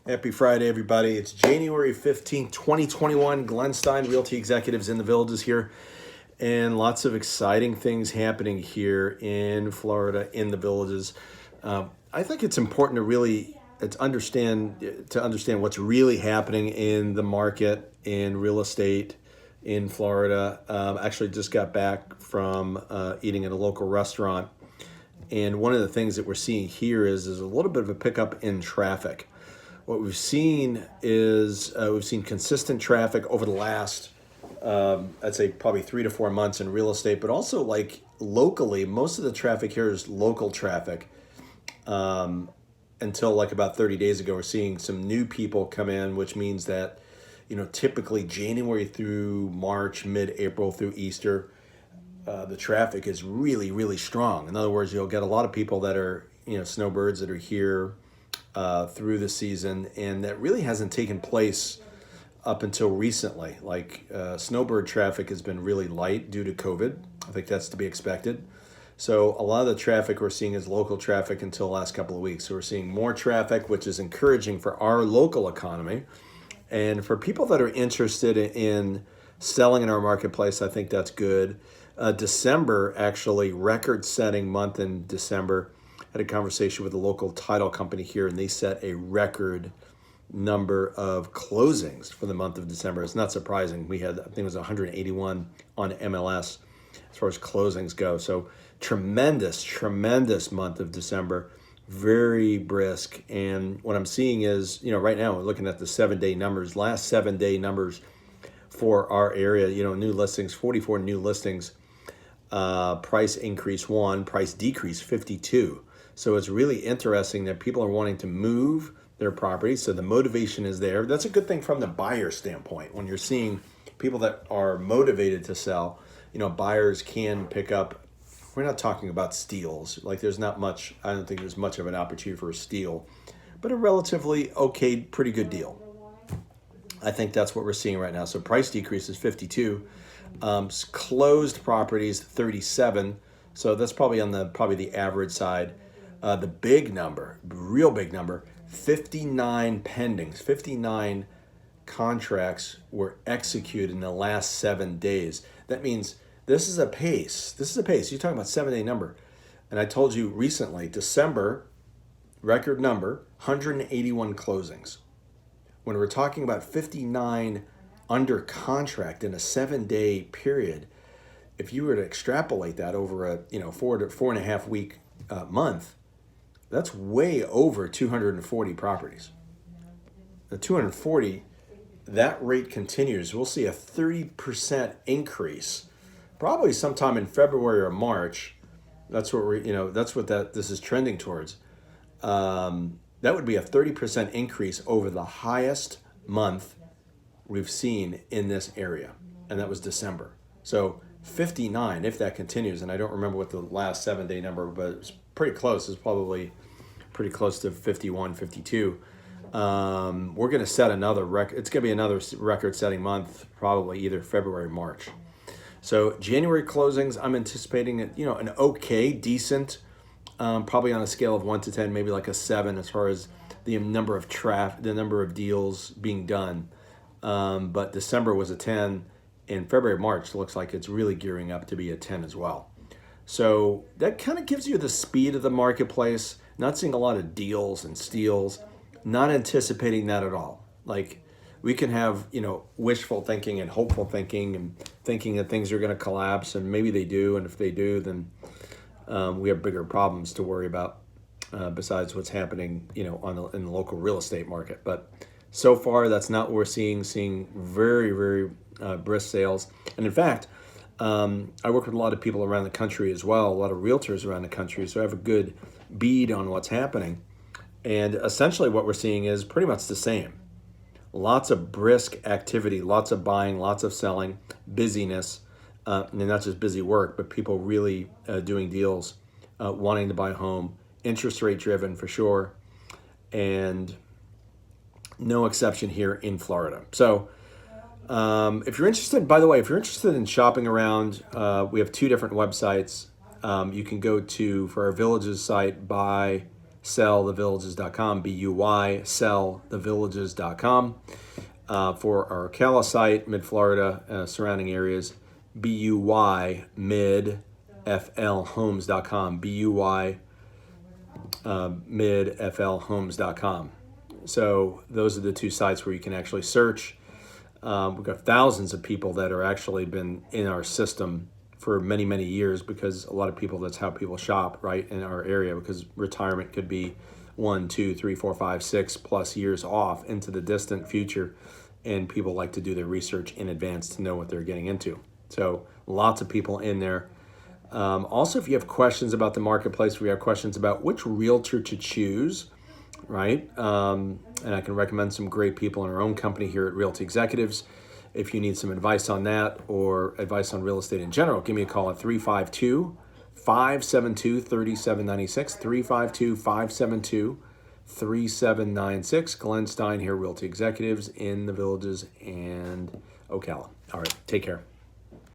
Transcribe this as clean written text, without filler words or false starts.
Happy Friday, everybody. It's January 15th, 2021. Glenn Stein, Realty Executives in the Villages here. And lots of exciting things happening here in Florida, in the Villages. I think it's important to really understand what's really happening in the market, in real estate, in Florida. Actually just got back from eating at a local restaurant. And one of the things that we're seeing here is a little bit of a pickup in traffic. What we've seen is we've seen consistent traffic over the last, I'd say probably 3 to 4 months in real estate, but also like locally, most of the traffic here is local traffic. Until like about 30 days ago, we're seeing some new people come in, which means that, typically January through March, mid-April through Easter, the traffic is really, really strong. In other words, you'll get a lot of people that are, snowbirds that are here through the season, and that really hasn't taken place up until recently. Like snowbird traffic has been really light due to COVID. I think that's to be expected. So a lot of the traffic we're seeing is local traffic until the last couple of weeks. So we're seeing more traffic, which is encouraging for our local economy. And for people that are interested in selling in our marketplace, I think that's good. December, actually, record-setting month in December. Had a conversation with a local title company here, and they set a record number of closings for the month of December. It's not surprising. We had, I think it was 181 on MLS as far as closings go. So tremendous month of December, very brisk. And what I'm seeing is, right now we're looking at the 7-day numbers, last 7-day numbers for our area, new listings, 44 new listings, price increase 1, price decrease 52. So it's really interesting that people are wanting to move their property. So the motivation is there. That's a good thing from the buyer standpoint. When you're seeing people that are motivated to sell, buyers can pick up. We're not talking about steals. Like there's not much, I don't think there's much of an opportunity for a steal, but a relatively okay, pretty good deal. I think that's what we're seeing right now. So price decrease is 52. Closed properties 37. So that's probably on the average side. The big number, real big number, 59 pendings, 59 contracts were executed in the last 7 days. That means this is a pace. You're talking about 7-day number. And I told you recently, December, record number, 181 closings. When we're talking about 59 under contract in a 7-day period, if you were to extrapolate that over a 4 to 4.5 week month, that's way over 240 properties. The 240, that rate continues. We'll see a 30% increase, probably sometime in February or March. That's what this is trending towards. That would be a 30% increase over the highest month we've seen in this area, and that was December. So 59, if that continues, and I don't remember what the last 7-day number, but it's pretty close. It's probably pretty close to 51, 52. We're going to set another record. It's going to be another record-setting month, probably either February or March. So January closings, I'm anticipating an okay, decent, probably on a scale of 1 to 10, maybe like a 7 as far as the number of deals being done. But December was a 10, and February, March looks like it's really gearing up to be a 10 as well. So that kind of gives you the speed of the marketplace. Not seeing a lot of deals and steals, not anticipating that at all. Like we can have, wishful thinking and hopeful thinking and thinking that things are going to collapse, and maybe they do. And if they do, then we have bigger problems to worry about besides what's happening, in the local real estate market. But so far, that's not what we're seeing very, very brisk sales. And in fact, I work with a lot of people around the country as well, a lot of realtors around the country, so I have a good bead on what's happening. And essentially what we're seeing is pretty much the same. Lots of brisk activity, lots of buying, lots of selling, busyness, and not just busy work, but people really doing deals, wanting to buy a home, interest rate driven for sure, and no exception here in Florida. So if you're interested, by the way, if you're interested in shopping around, we have 2 different websites. You can go to, for our Villages site, buy sellthevillages.com, BUY, sellthevillages.com. For our Ocala site, Mid-Florida, surrounding areas, BUY, midflhomes.com, BUY, midflhomes.com. So those are the two sites where you can actually search. We've got thousands of people that are actually been in our system for many, many years, because a lot of people, that's how people shop, right, in our area, because retirement could be 1, 2, 3, 4, 5, 6+ years off into the distant future. And people like to do their research in advance to know what they're getting into. So lots of people in there. Also, if you have questions about the marketplace, we have questions about which realtor to choose, right? And I can recommend some great people in our own company here at Realty Executives. If you need some advice on that or advice on real estate in general, give me a call at 352-572-3796, 352-572-3796. Glenn Stein here, Realty Executives in the Villages and Ocala. All right, take care.